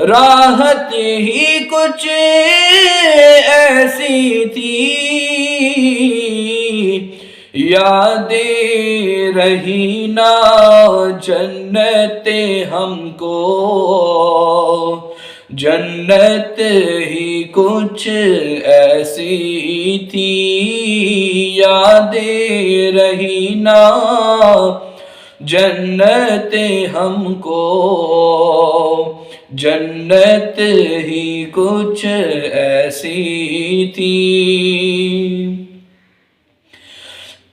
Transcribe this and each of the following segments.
راحت ہی کچھ ایسی تھی، یادیں رہی نا جنت ہم کو، جنت ہی کچھ ایسی تھی، یادیں رہی نا جنت ہم کو، جنت ہی کچھ ایسی تھی۔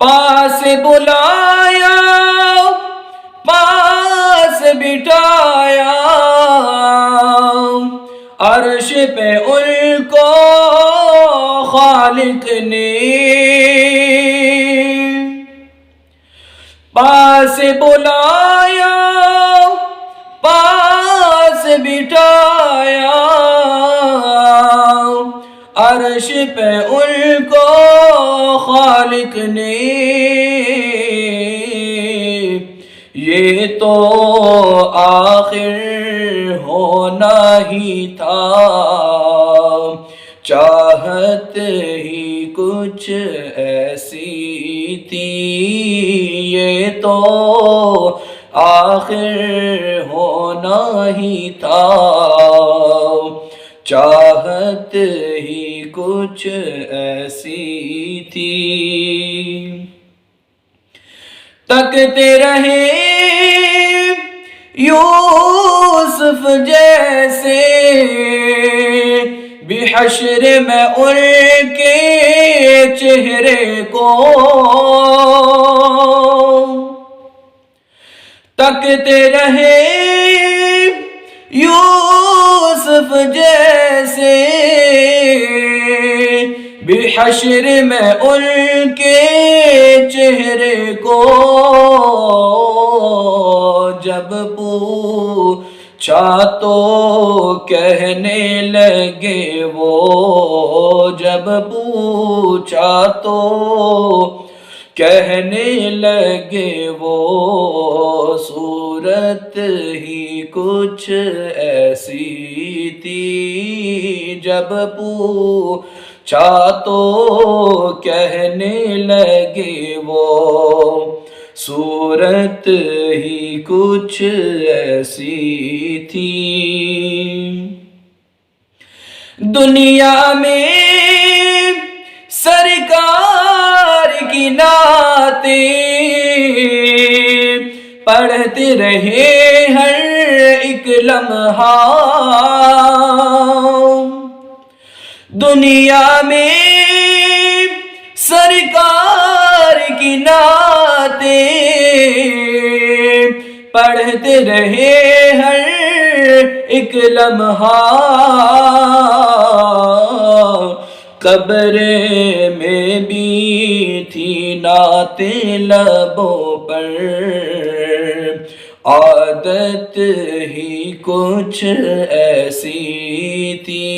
پاس بلایا پاس بٹھایا، عرش پہ ان کو خالق نے، پاس بلایا پاس بٹھایا، عرش پہ ان کو خالق نے، یہ تو آخر ہونا ہی تھا، چاہت ہی کچھ ایسی تھی، یہ تو آخر ہونا ہی تھا، چاہت ہی کچھ ایسی تھی۔ تکتے رہے یوسف جیسے بحشر میں ان کے چہرے کو، تکتے رہے یوسف جیسے بحشر میں ان کے چہرے کو، جب پوچھا تو کہنے لگے وہ، جب پوچھا تو کہنے لگے وہ، صورت ہی کچھ ایسی تھی، جب پوچھا تو کہنے لگے وہ، صورت ہی کچھ ایسی تھی۔ دنیا میں سرکار کی نعتیں پڑھتے رہے ہر ایک لمحہ، دنیا میں سرکار کی نعتیں پڑھتے رہے ہر ایک لمحہ، قبر میں بھی تھی نعتیں لبوں پر، عادت ہی کچھ ایسی تھی،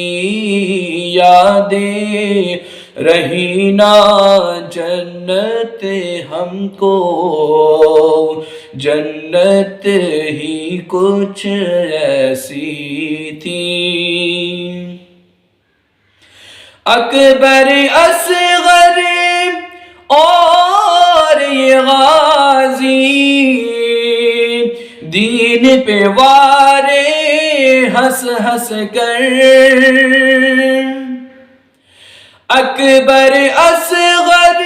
یادیں رہی نا جنت ہم کو، جنت ہی کچھ ایسی تھی۔ اکبر اصغر اور یہ غازی دین پہ وارے ہنس ہنس کر، اکبر اصغر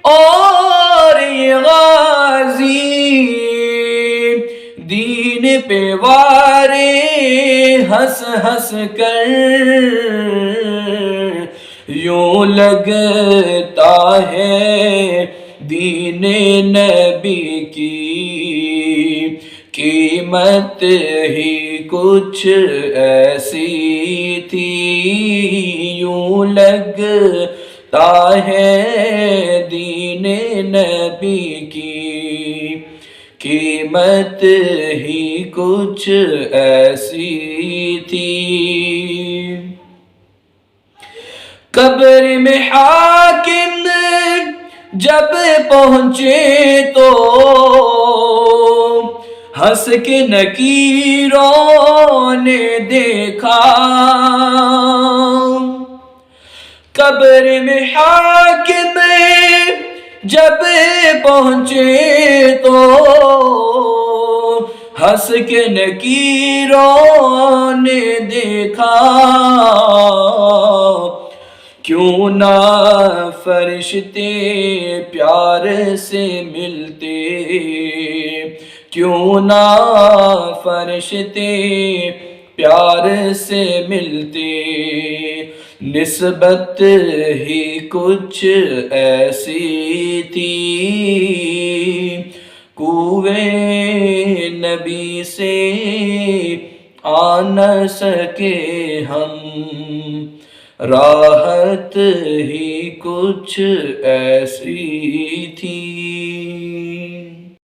اور یہ غازی دین پہ وارے ہنس ہنس کر، یوں لگتا ہے دین نبی کی قیمت ہی کچھ ایسی تھی، یوں لگتا ہے دین نبی کی قیمت ہی کچھ ایسی تھی۔ قبر میں حاکم جب پہنچے تو ہنس کے نکیروں نے دیکھا، قبر میں حاکم جب پہنچے تو ہنس کے نکیروں نے دیکھا، کیوں نہ فرشتے پیار سے ملتے، کیوں نہ فرشتے پیار سے ملتے، نسبت ہی کچھ ایسی تھی، کوئے نبی سے آ نہ سکے ہم، راحت ہی کچھ ایسی تھی۔